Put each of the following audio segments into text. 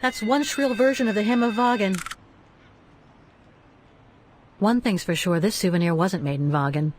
That's one shrill version of the Hymn of Wagen. One thing's for sure, this souvenir wasn't made in Wagen.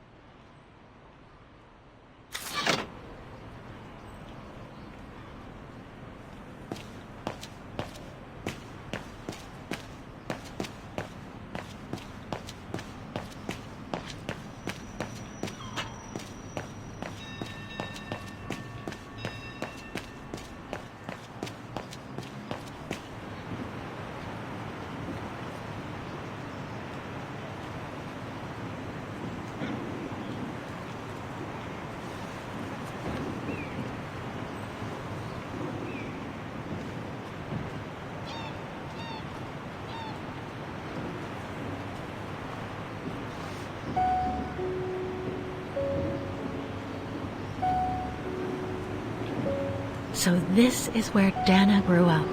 So this is where Dana grew up.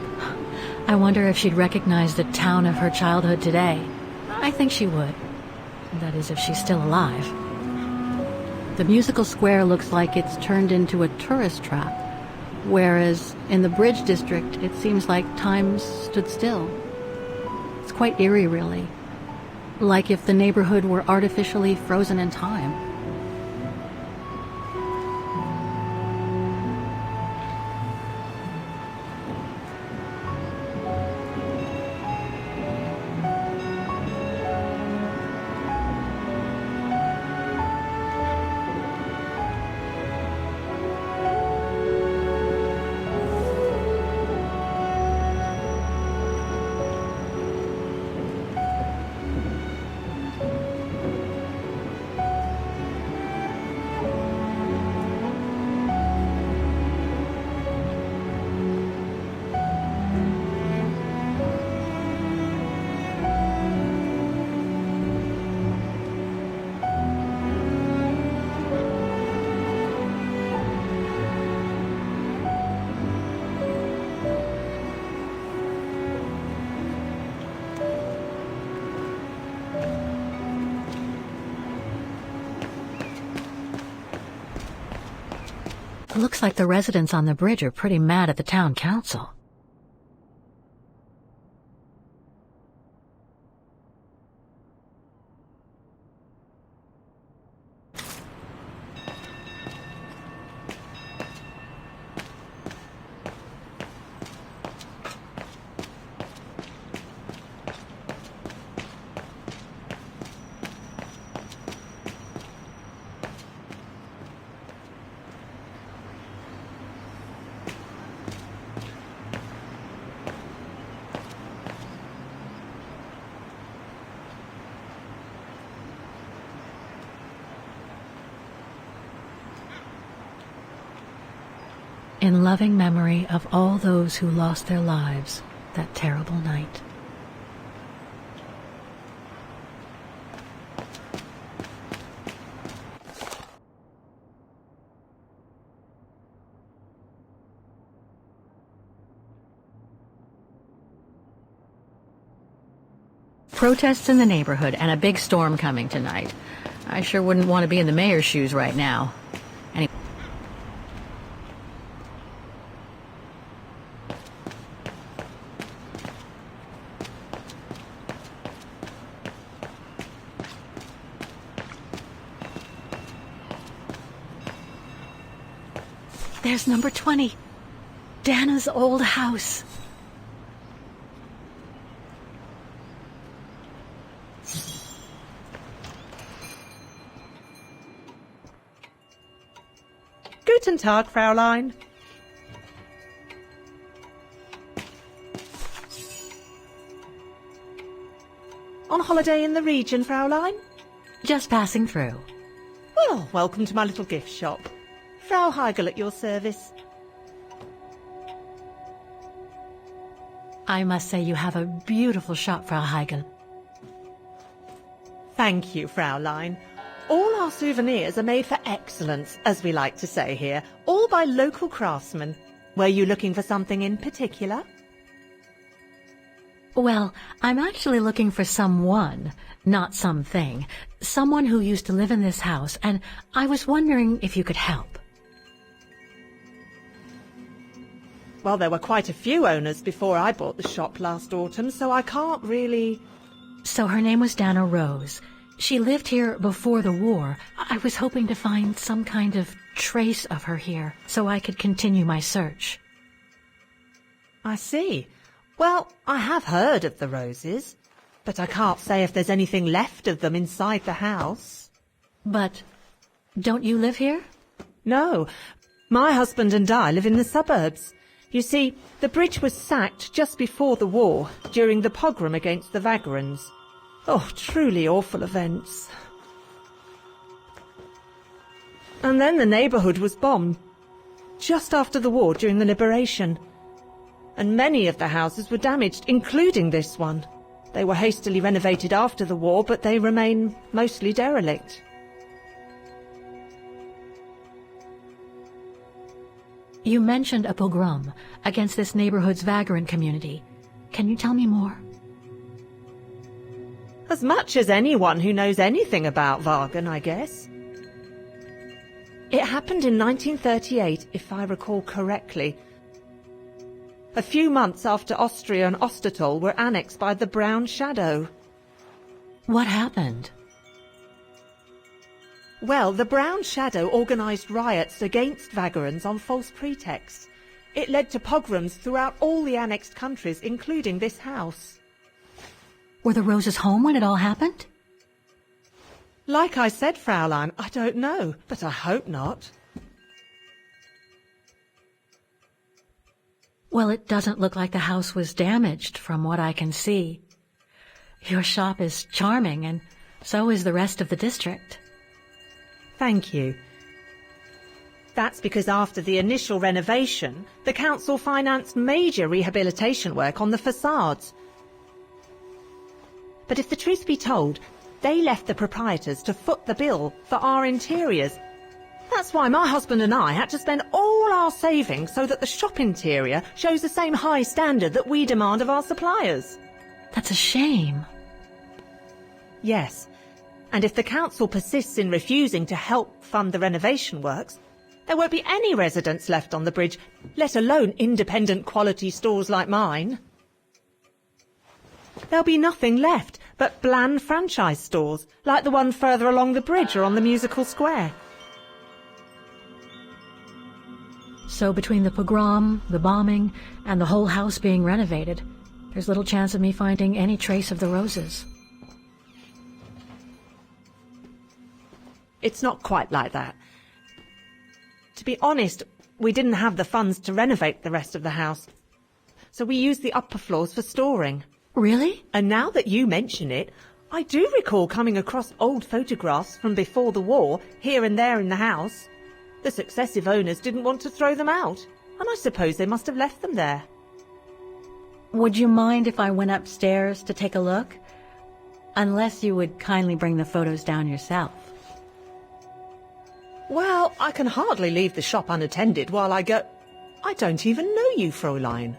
I wonder if she'd recognize the town of her childhood today. I think she would. That is, if she's still alive. The musical square looks like it's turned into a tourist trap, whereas in the Bridge District, it seems like time stood still. It's quite eerie, really. Like if the neighborhood were artificially frozen in time. Looks like the residents on the bridge are pretty mad at the town council. In loving memory of all those who lost their lives that terrible night. Protests in the neighborhood and a big storm coming tonight. I sure wouldn't want to be in the mayor's shoes right now. There's number 20. Dana's old house. Guten Tag, Fräulein. On holiday in the region, Fräulein? Just passing through. Well, welcome to my little gift shop. Frau Heigl at your service. I must say you have a beautiful shop, Frau Heigl. Thank you, Fräulein. All our souvenirs are made for excellence, as we like to say here, all by local craftsmen. Were you looking for something in particular? Well, I'm actually looking for someone, not something. Someone who used to live in this house, and I was wondering if you could help. Well, there were quite a few owners before I bought the shop last autumn, so I can't really... So her name was Dana Rose. She lived here before the war. I was hoping to find some kind of trace of her here, so I could continue my search. I see. Well, I have heard of the Roses, but I can't say if there's anything left of them inside the house. But don't you live here? No, my husband and I live in the suburbs. You see, the bridge was sacked just before the war, during the pogrom against the Vagrants. Oh, truly awful events. And then the neighbourhood was bombed, just after the war during the liberation. And many of the houses were damaged, including this one. They were hastily renovated after the war, but they remain mostly derelict. You mentioned a pogrom against this neighborhood's vagrant community. Can you tell me more? As much as anyone who knows anything about Wagen, I guess. It happened in 1938, if I recall correctly. A few months after Austria and Ostertal were annexed by the Brown Shadow. What happened? Well, the Brown Shadow organised riots against Vagrants on false pretexts. It led to pogroms throughout all the annexed countries, including this house. Were the Roses home when it all happened? Like I said, Fraulein, I don't know, but I hope not. Well, it doesn't look like the house was damaged from what I can see. Your shop is charming, and so is the rest of the district. Thank you. That's because after the initial renovation, the council financed major rehabilitation work on the facades. But if the truth be told, they left the proprietors to foot the bill for our interiors. That's why my husband and I had to spend all our savings so that the shop interior shows the same high standard that we demand of our suppliers. That's a shame. Yes, and if the council persists in refusing to help fund the renovation works, there won't be any residents left on the bridge, let alone independent quality stores like mine. There'll be nothing left but bland franchise stores, like the one further along the bridge or on the musical square. So between the pogrom, the bombing, and the whole house being renovated, there's little chance of me finding any trace of the Roses. It's not quite like that. To be honest, we didn't have the funds to renovate the rest of the house, so we used the upper floors for storing. Really? And now that you mention it, I do recall coming across old photographs from before the war, here and there in the house. The successive owners didn't want to throw them out, and I suppose they must have left them there. Would you mind if I went upstairs to take a look? Unless you would kindly bring the photos down yourself. Well, I can hardly leave the shop unattended while I go... I don't even know you, Fräulein.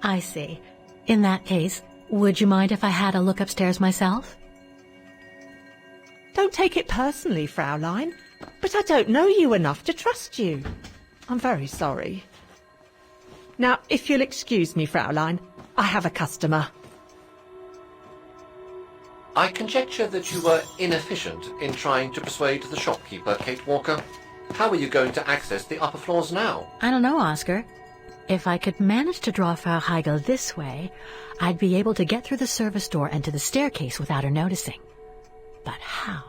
I see. In that case, would you mind if I had a look upstairs myself? Don't take it personally, Fraulein, but I don't know you enough to trust you. I'm very sorry. Now, if you'll excuse me, Fraulein, I have a customer. I conjecture that you were inefficient in trying to persuade the shopkeeper, Kate Walker. How are you going to access the upper floors now? I don't know, Oscar. If I could manage to draw Frau Heigl this way, I'd be able to get through the service door and to the staircase without her noticing. But how?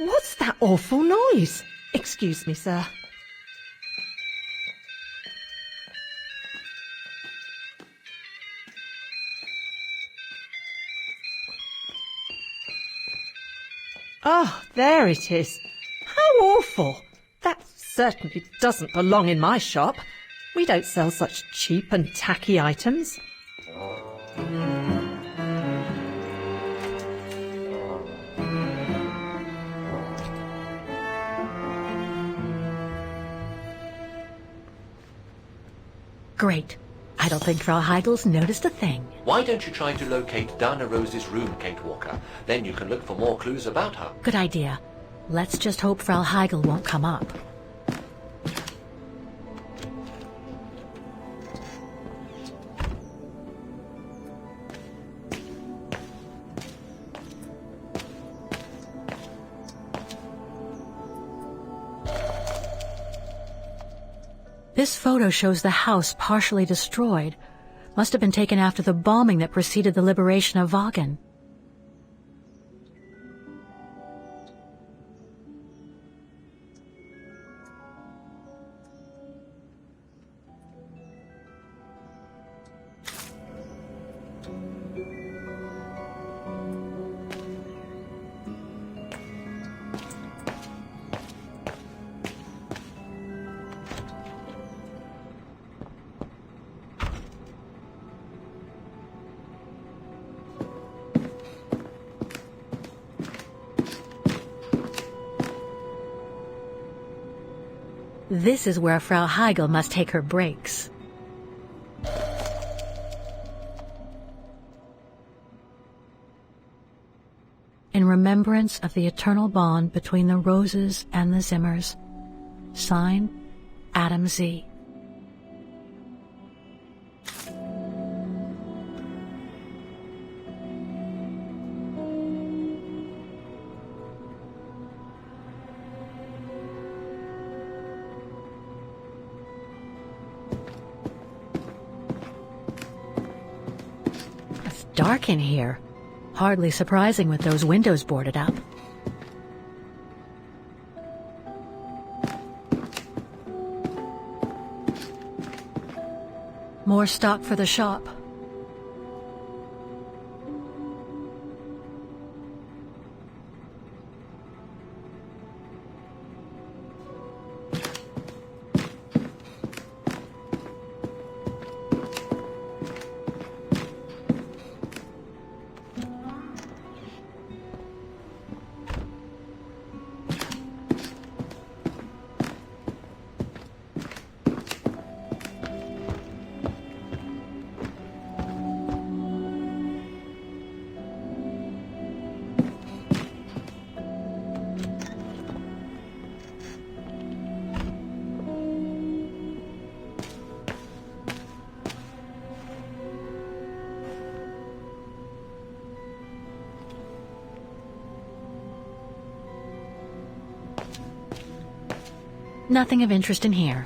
What's that awful noise? Excuse me, sir. Oh, there it is. How awful. That certainly doesn't belong in my shop. We don't sell such cheap and tacky items. Great. I don't think Frau Heigel's noticed a thing. Why don't you try to locate Dana Rose's room, Kate Walker? Then you can look for more clues about her. Good idea. Let's just hope Frau Heigel won't come up. This photo shows the house partially destroyed. Must have been taken after the bombing that preceded the liberation of Wagen. This is where Frau Heigel must take her breaks. In remembrance of the eternal bond between the Roses and the Zimmers. Signed, Adam Z. It's dark in here. Hardly surprising with those windows boarded up. More stock for the shop. Nothing of interest in here.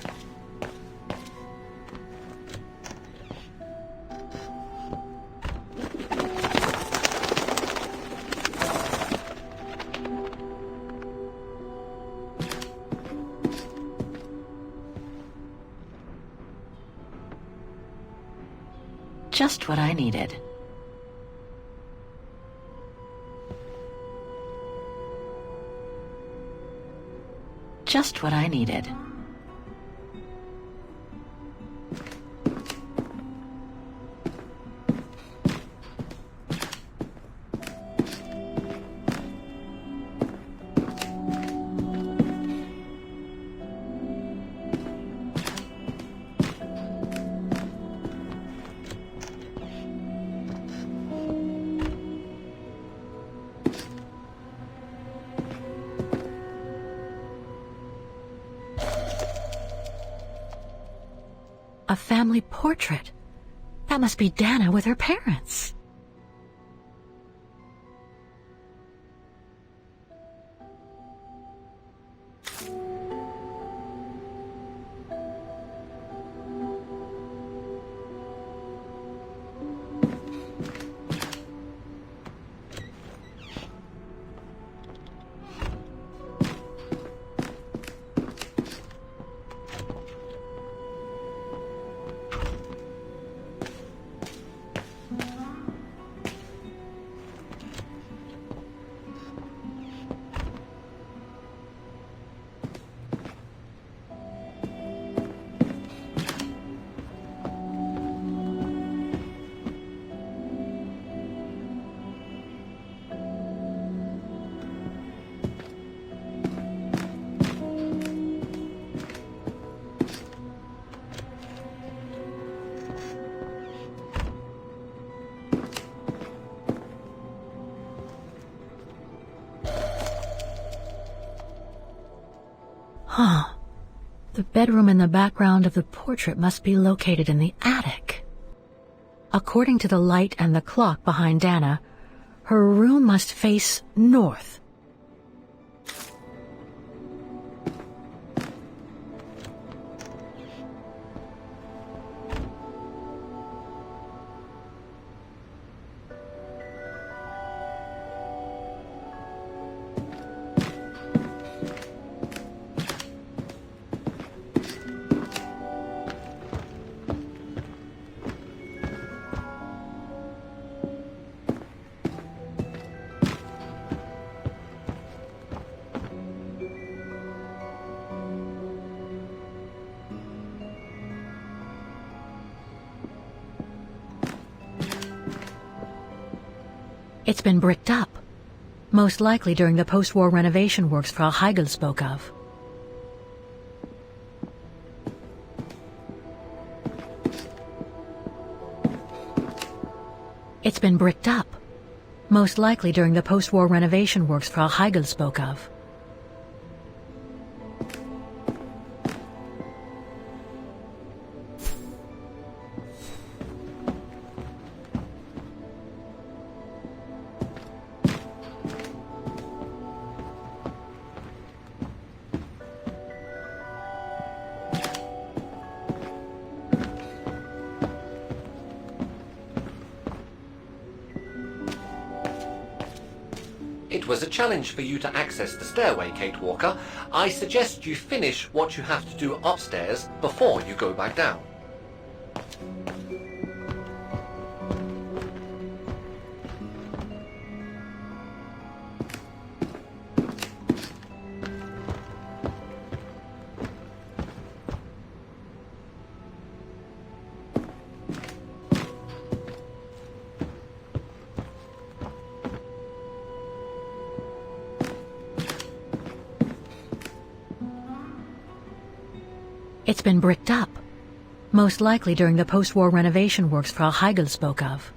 Just what I needed. Just what I needed. A family portrait. That must be Dana with her parents. The bedroom in the background of the portrait must be located in the attic. According to the light and the clock behind Dana, her room must face north. It's been bricked up, most likely during the post-war renovation works Frau Heigl spoke of. It's been bricked up, most likely during the post-war renovation works Frau Heigl spoke of. It was a challenge for you to access the stairway, Kate Walker. I suggest you finish what you have to do upstairs before you go back down. It's been bricked up, most likely during the post-war renovation works Frau Heigl spoke of.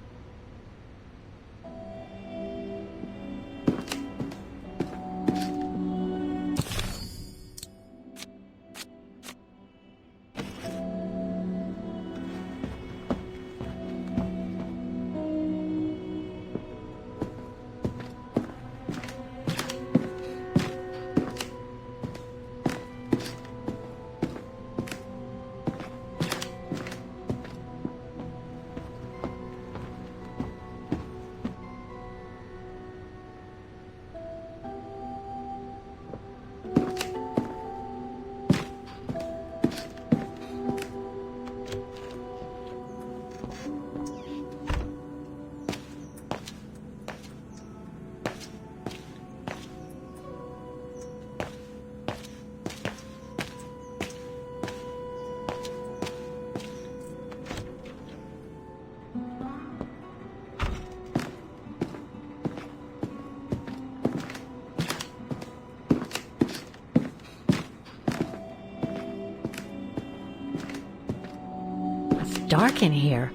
It's dark in here.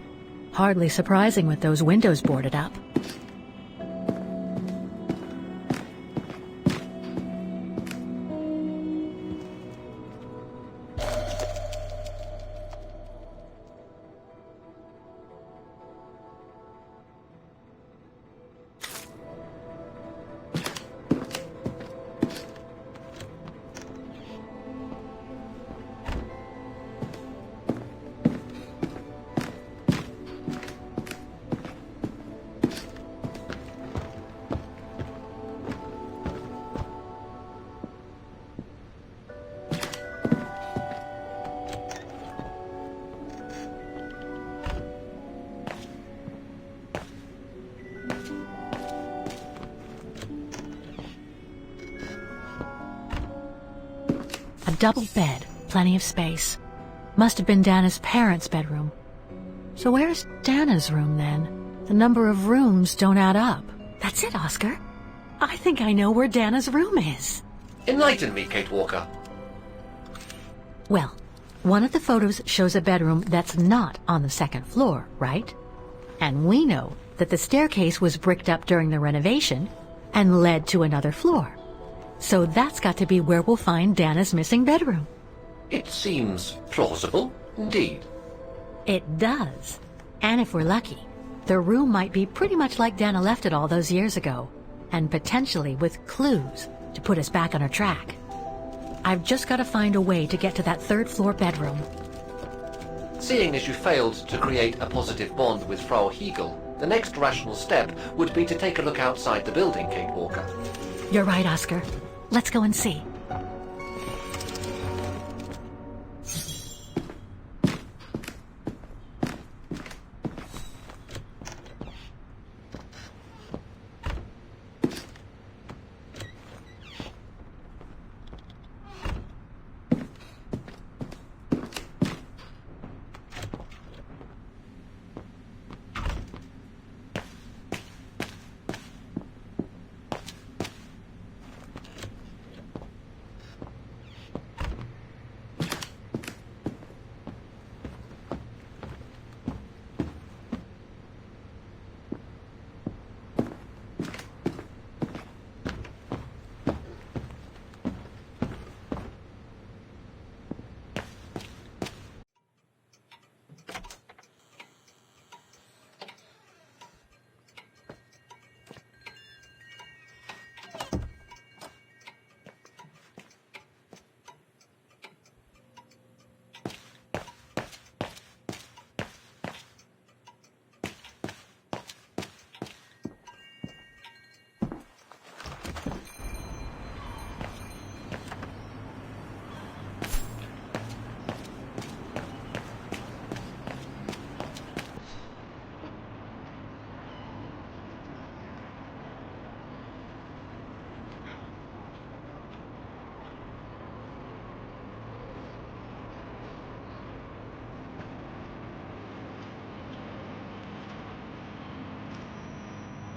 Hardly surprising with those windows boarded up. A double bed, plenty of space. Must have been Dana's parents' bedroom. So where's Dana's room then? The number of rooms don't add up. That's it, Oscar. I think I know where Dana's room is. Enlighten me, Kate Walker. Well, one of the photos shows a bedroom that's not on the second floor, right? And we know that the staircase was bricked up during the renovation and led to another floor. So that's got to be where we'll find Dana's missing bedroom. It seems plausible, indeed. It does. And if we're lucky, the room might be pretty much like Dana left it all those years ago, and potentially with clues to put us back on our track. I've just got to find a way to get to that third-floor bedroom. Seeing as you failed to create a positive bond with Frau Hegel, the next rational step would be to take a look outside the building, Kate Walker. You're right, Oscar. Let's go and see.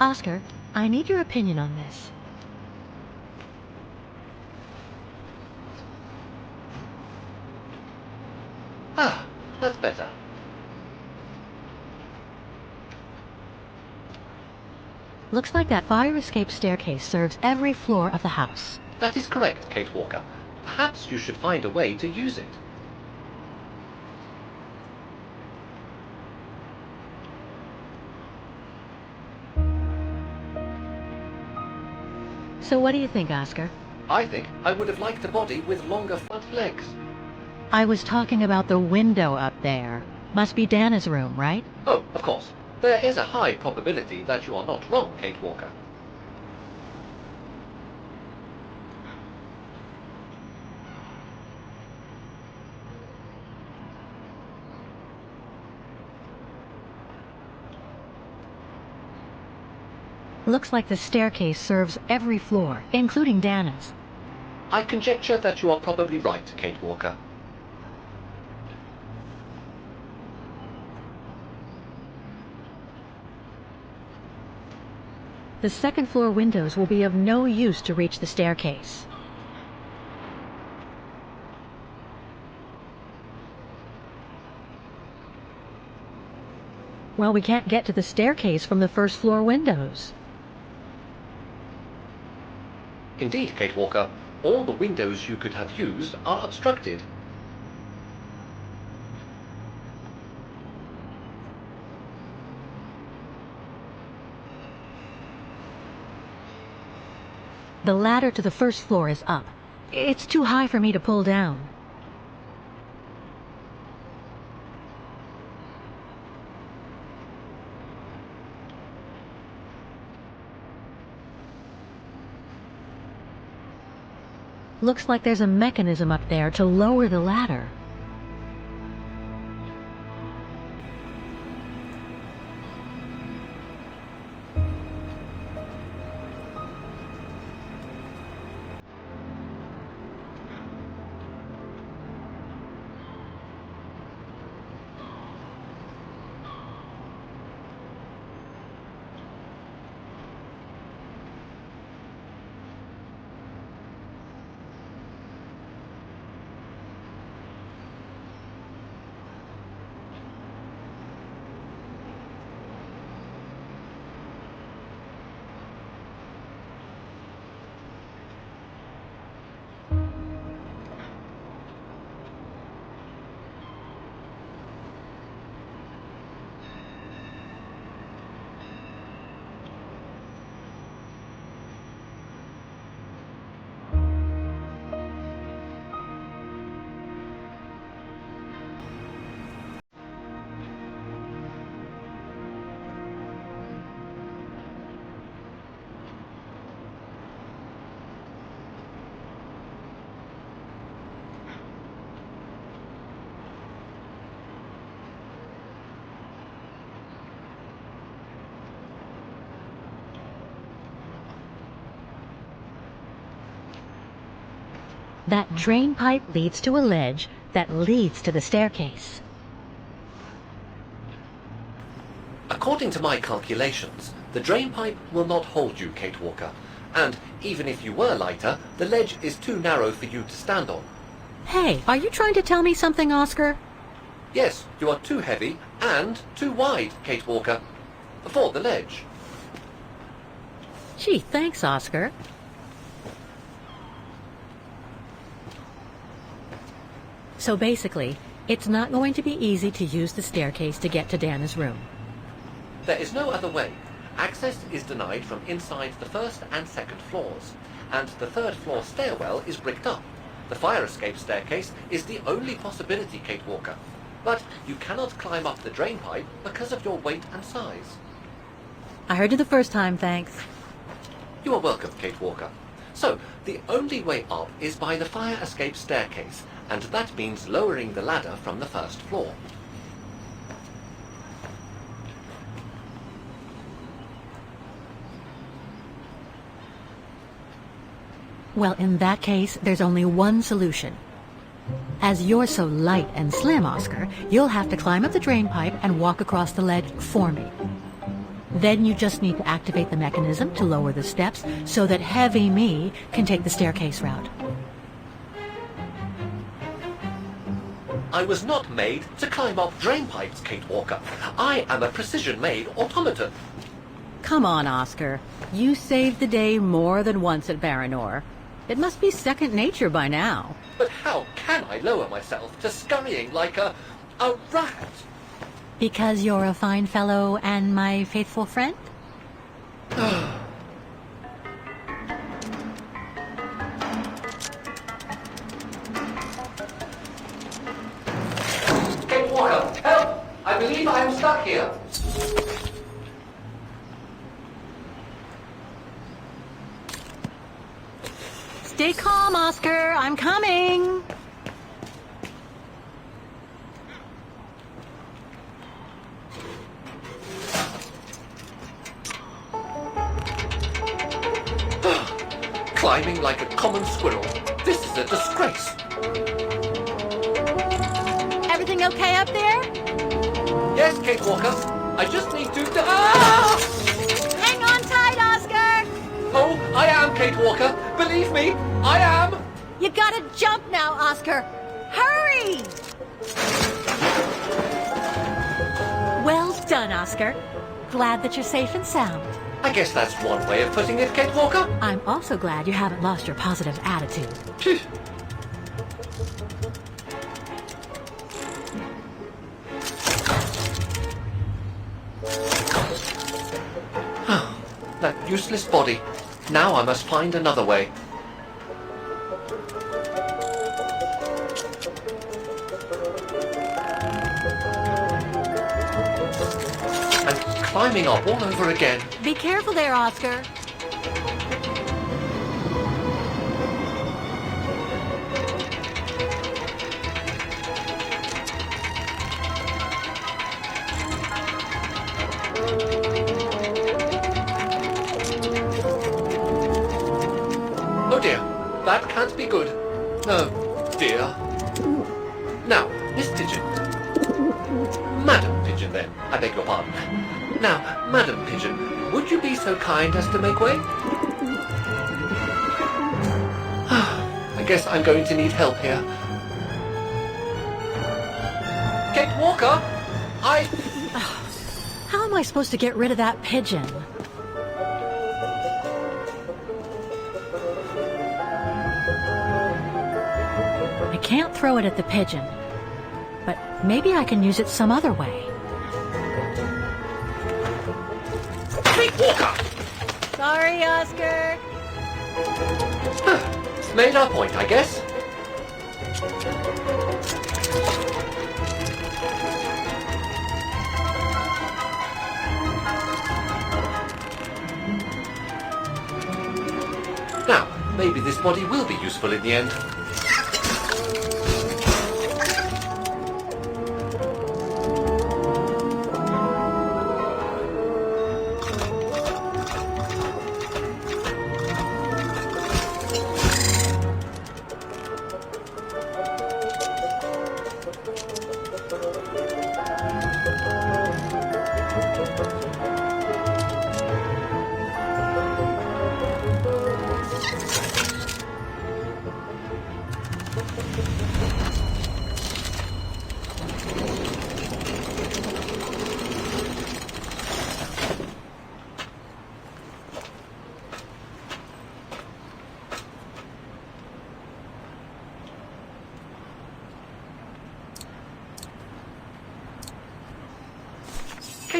Oscar, I need your opinion on this. Ah, that's better. Looks like that fire escape staircase serves every floor of the house. That is correct, Kate Walker. Perhaps you should find a way to use it. So what do you think, Oscar? I think I would have liked a body with longer front legs. I was talking about the window up there. Must be Dana's room, right? Oh, of course. There is a high probability that you are not wrong, Kate Walker. Looks like the staircase serves every floor, including Dana's. I conjecture that you are probably right, Kate Walker. The second floor windows will be of no use to reach the staircase. Well, we can't get to the staircase from the first floor windows. Indeed, Kate Walker, all the windows you could have used are obstructed. The ladder to the first floor is up. It's too high for me to pull down. Looks like there's a mechanism up there to lower the ladder. That drain pipe leads to a ledge that leads to the staircase. According to my calculations, the drain pipe will not hold you, Kate Walker. And even if you were lighter, the ledge is too narrow for you to stand on. Hey, are you trying to tell me something, Oscar? Yes, you are too heavy and too wide, Kate Walker, for the ledge. Gee, thanks, Oscar. So basically, it's not going to be easy to use the staircase to get to Dana's room. There is no other way. Access is denied from inside the first and second floors, and the third floor stairwell is bricked up. The fire escape staircase is the only possibility, Kate Walker. But you cannot climb up the drain pipe because of your weight and size. I heard you the first time, thanks. You are welcome, Kate Walker. So, the only way up is by the fire escape staircase, and that means lowering the ladder from the first floor. Well, in that case, there's only one solution. As you're so light and slim, Oscar, you'll have to climb up the drain pipe and walk across the ledge for me. Then you just need to activate the mechanism to lower the steps so that heavy me can take the staircase route. I was not made to climb up drain pipes, Kate Walker. I am a precision-made automaton. Come on, Oscar. You saved the day more than once at Baranor. It must be second nature by now. But how can I lower myself to scurrying like a rat? Because you're a fine fellow and my faithful friend? Kate Walker, help! I believe I am stuck here. Stay calm, Oscar. I'm coming. Climbing like a common squirrel. This is a disgrace. Everything okay up there? Yes, Kate Walker. I just need to... Ah! Hang on tight, Oscar. Oh, I am, Kate Walker. Believe me, I am. You gotta jump now, Oscar. Hurry! Well done, Oscar. Glad that you're safe and sound. I guess that's one way of putting it, Kate Walker. I'm also glad you haven't lost your positive attitude. Phew. That useless body. Now I must find another way. And climbing up all over again. Be careful there, Oscar. Oh dear, that can't be good. Oh dear. Now, Miss Pigeon. Madam Pigeon then, I beg your pardon. Now, Madam Pigeon, would you be so kind as to make way? I guess I'm going to need help here. Kate Walker, How am I supposed to get rid of that pigeon? I can't throw it at the pigeon, but maybe I can use it some other way. Kate Walker! Sorry, Oscar. Made our point, I guess. Now, maybe this body will be useful in the end.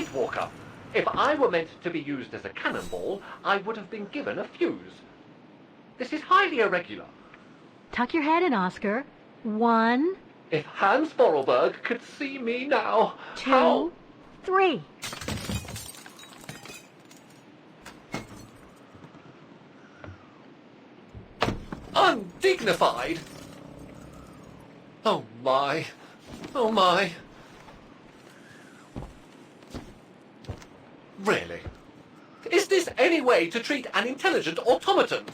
Mrs. Walker. If I were meant to be used as a cannonball, I would have been given a fuse. This is highly irregular. Tuck your head in, Oscar. 1, If Hans Vorarlberg could see me now, 2, how... 3. Undignified! Oh my. Oh my. Really? Is this any way to treat an intelligent automaton?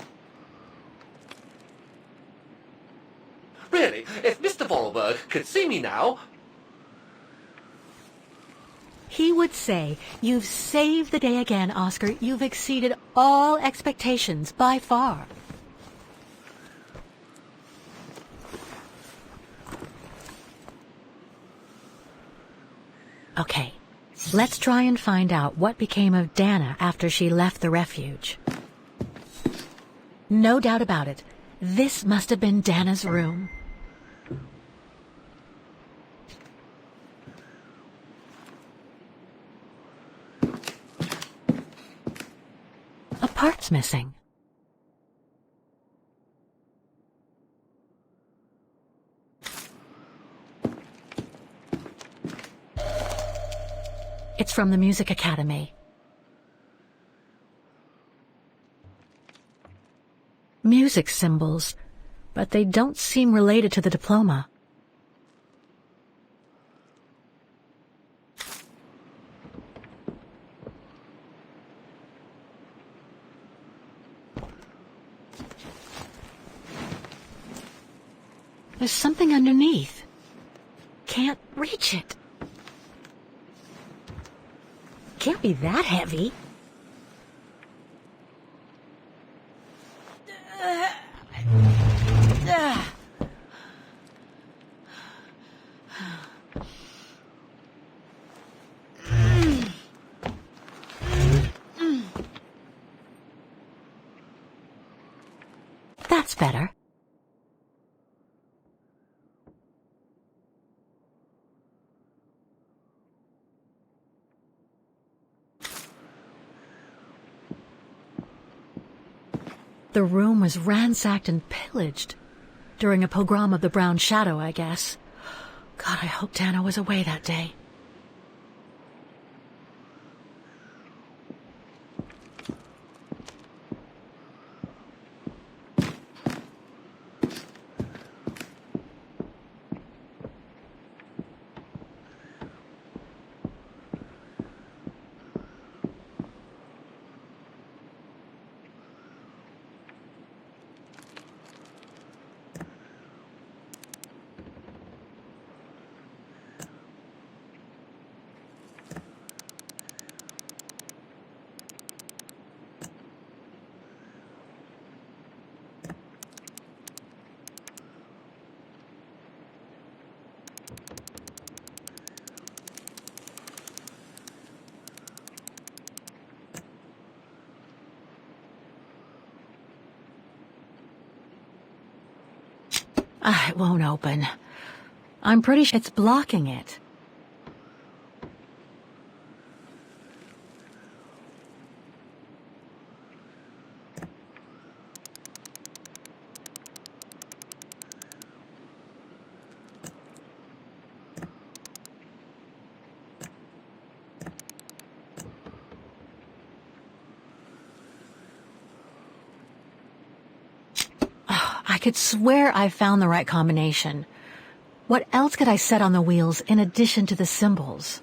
Really, if Mr. Vorarlberg could see me now... He would say, "You've saved the day again, Oscar. You've exceeded all expectations by far." Okay, let's try and find out what became of Dana after she left the refuge. No doubt about it, this must have been Dana's room. A part's missing. It's from the Music Academy. Music symbols, but they don't seem related to the diploma. There's something underneath. Can't reach it. Can't be that heavy. That's better. The room was ransacked and pillaged. During a pogrom of the Brown Shadow, I guess. God, I hope Dana was away that day. It won't open. I'm pretty sure it's blocking it. I could swear I found the right combination. What else could I set on the wheels in addition to the symbols?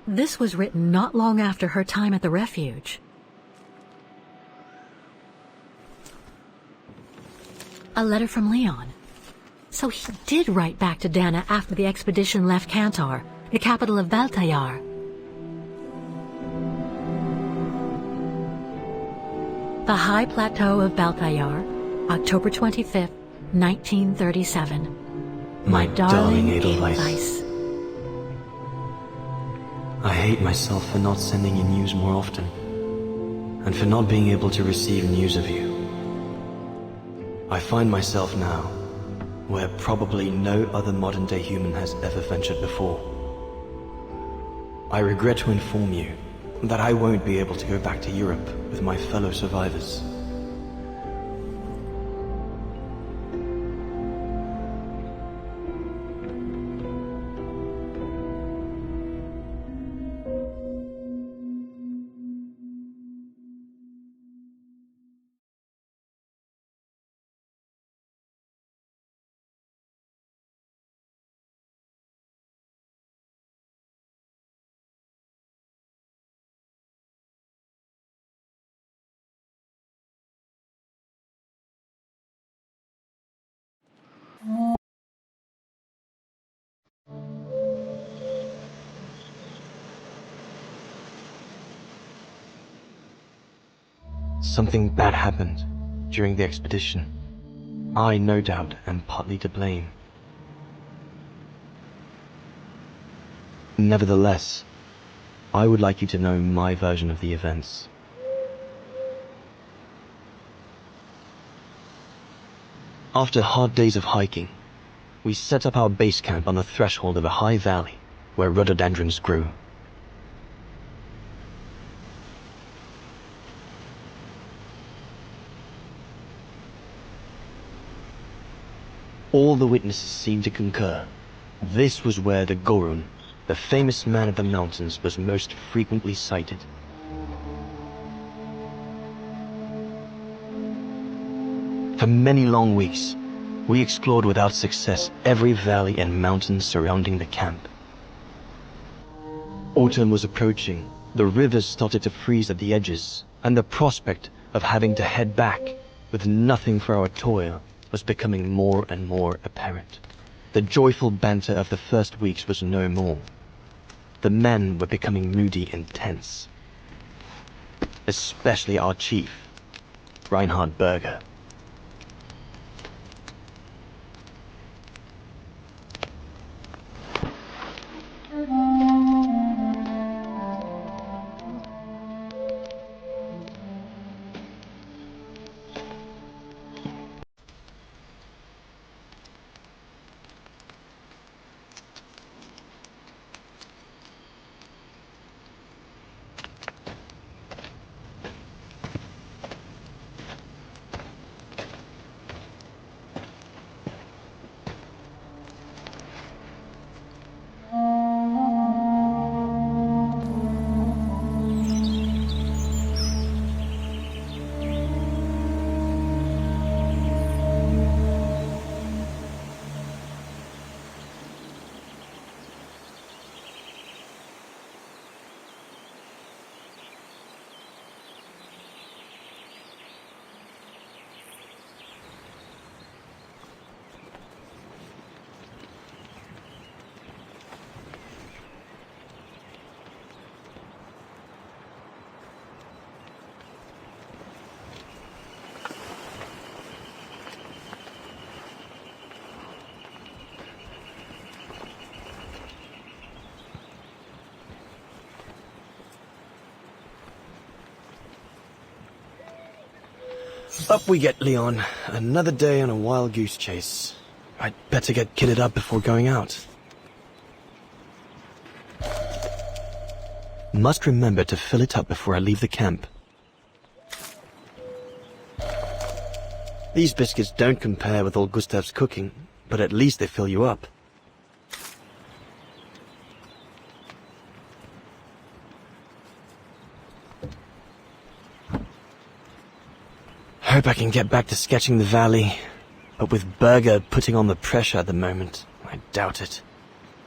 This was written not long after her time at the refuge. A letter from Leon. So he did write back to Dana after the expedition left Kantar, the capital of Valtayar. The High Plateau of Baltayar, October 25th, 1937. My darling Edelweiss. I hate myself for not sending you news more often, and for not being able to receive news of you. I find myself now where probably no other modern-day human has ever ventured before. I regret to inform you that I won't be able to go back to Europe with my fellow survivors. Something bad happened during the expedition. I, no doubt, am partly to blame. Nevertheless, I would like you to know my version of the events. After hard days of hiking, we set up our base camp on the threshold of a high valley where rhododendrons grew. All the witnesses seemed to concur. This was where the Gorun, the famous man of the mountains, was most frequently sighted. For many long weeks, we explored without success every valley and mountain surrounding the camp. Autumn was approaching, the rivers started to freeze at the edges, and the prospect of having to head back with nothing for our toil was becoming more and more apparent. The joyful banter of the first weeks was no more. The men were becoming moody and tense. Especially our chief, Reinhard Berger. Up we get, Leon. Another day on a wild goose chase. I'd better get kitted up before going out. Must remember to fill it up before I leave the camp. These biscuits don't compare with old Gustav's cooking, but at least they fill you up. Hope I can get back to sketching the valley, but with Berger putting on the pressure at the moment, I doubt it.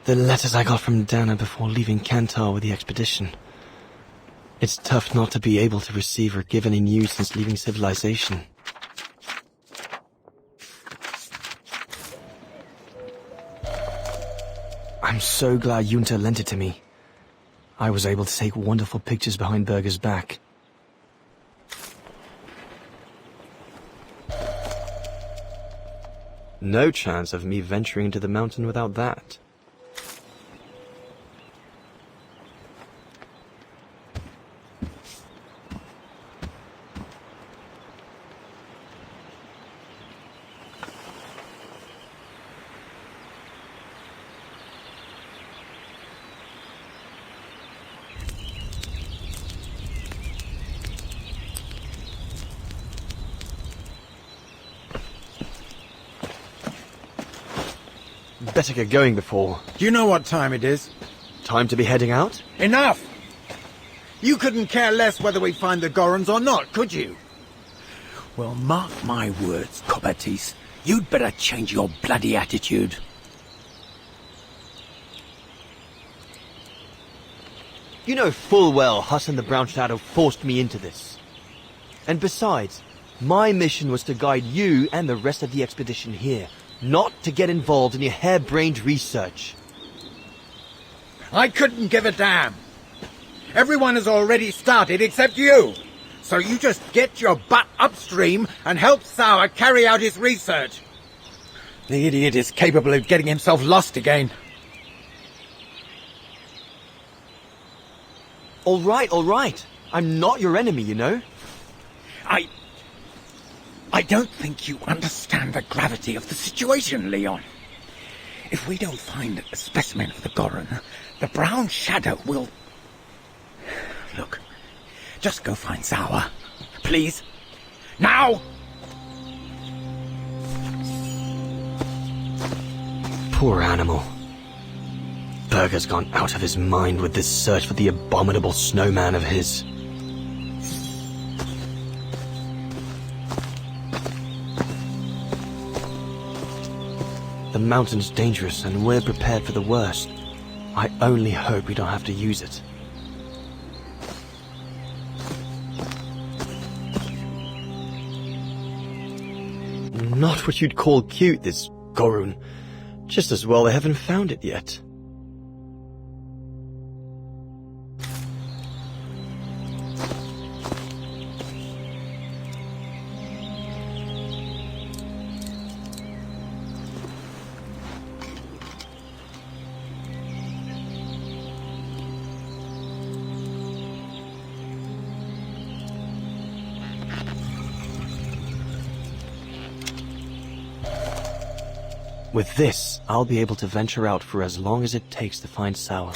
The letters I got from Dana before leaving Kantar with the expedition. It's tough not to be able to receive or give any news since leaving civilization. I'm so glad Junta lent it to me. I was able to take wonderful pictures behind Berger's back. No chance of me venturing into the mountain without that. Better get going before... Do you know what time it is? Time to be heading out? Enough! You couldn't care less whether we find the Gorons or not, could you? Well, mark my words, Copperteeth. You'd better change your bloody attitude. You know full well Huss and the Brown Shadow forced me into this. And besides, my mission was to guide you and the rest of the expedition here, not to get involved in your harebrained research. I couldn't give a damn. Everyone has already started except you. So you just get your butt upstream and help Sauer carry out his research. The idiot is capable of getting himself lost again. All right. I'm not your enemy, you know. I don't think you understand the gravity of the situation, Leon. If we don't find a specimen of the Goron, the Brown Shadow will... Look, just go find Sauer. Please. Now! Poor animal. Berger's gone out of his mind with this search for the abominable snowman of his. The mountain's dangerous and we're prepared for the worst. I only hope we don't have to use it. Not what you'd call cute, this Gorun. Just as well they haven't found it yet. With this, I'll be able to venture out for as long as it takes to find Sauer.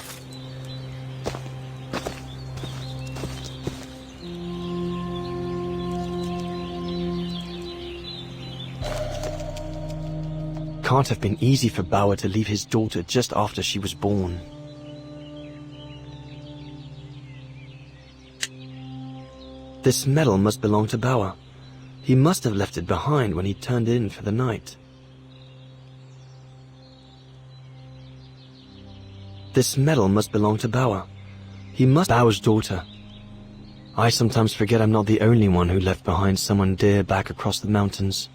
Can't have been easy for Bauer to leave his daughter just after she was born. This medal must belong to Bauer. He must have left it behind when he turned in for the night. This medal must belong to Bauer. He must be Bauer's daughter. I sometimes forget I'm not the only one who left behind someone dear back across the mountains.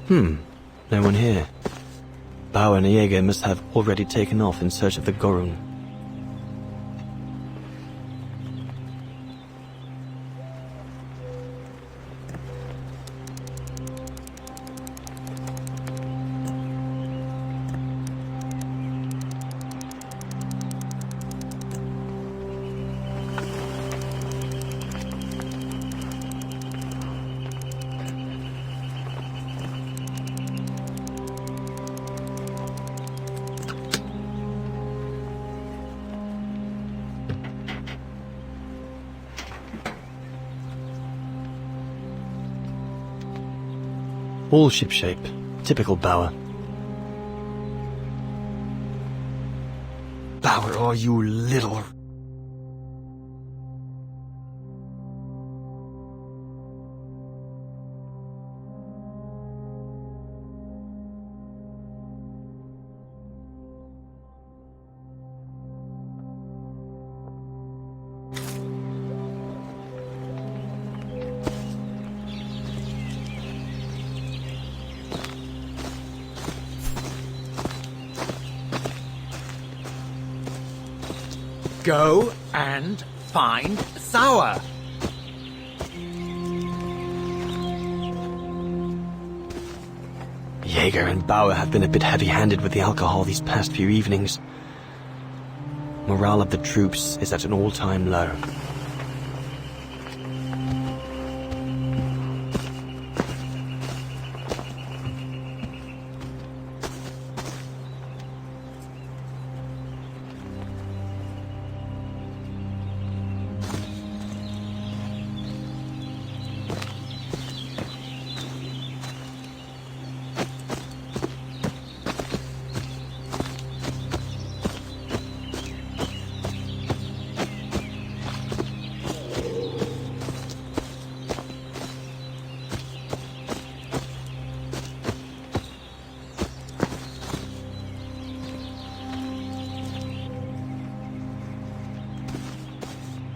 No one here. Bauer and Jaeger must have already taken off in search of the Gorun. All shipshape. Typical Bauer. Bauer, or you little... Go and find Sauer. Jaeger and Bauer have been a bit heavy-handed with the alcohol these past few evenings. Morale of the troops is at an all-time low.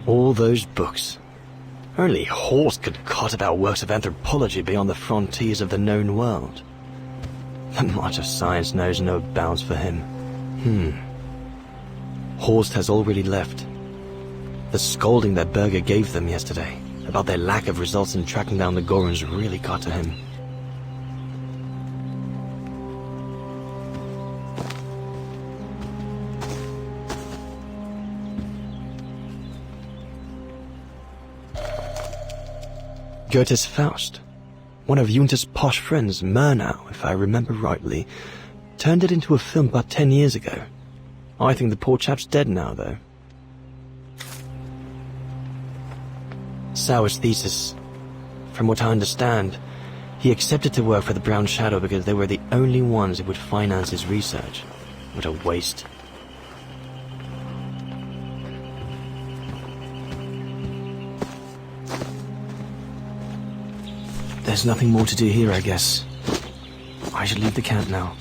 All those books. Only Horst could cot about works of anthropology beyond the frontiers of the known world. The march of science knows no bounds for him. Horst has already left. The scolding that Berger gave them yesterday about their lack of results in tracking down the Gorons really got to him. Goethe's Faust, one of Junter's posh friends, Murnau, if I remember rightly, turned it into a film about 10 years ago. I think the poor chap's dead now, though. Sauer's thesis. From what I understand, he accepted to work for the Brown Shadow because they were the only ones who would finance his research. What a waste. There's nothing more to do here, I guess. I should leave the camp now.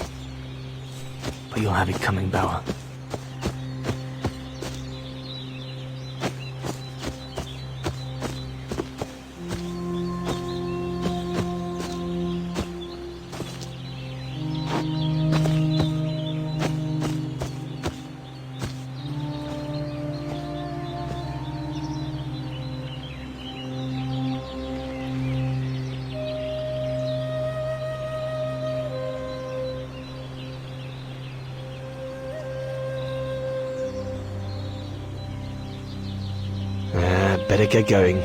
But you'll have it coming, Bauer. Better get going.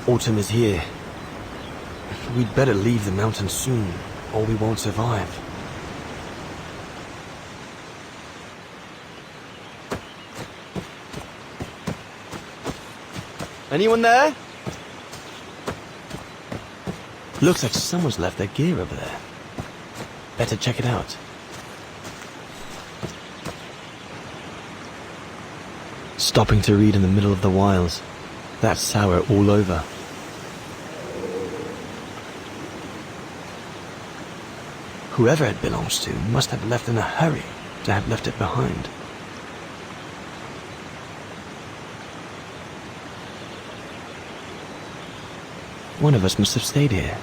Autumn is here. We'd better leave the mountains soon, or we won't survive. Anyone there? Looks like someone's left their gear over there. Better check it out. Stopping to read in the middle of the wilds. That's Sauer all over. Whoever it belongs to must have left in a hurry to have left it behind. One of us must have stayed here.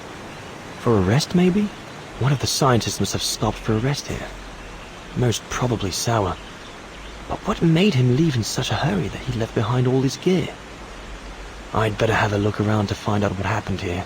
For a rest, maybe? One of the scientists must have stopped for a rest here. Most probably Sauer. But what made him leave in such a hurry that he left behind all his gear? I'd better have a look around to find out what happened here.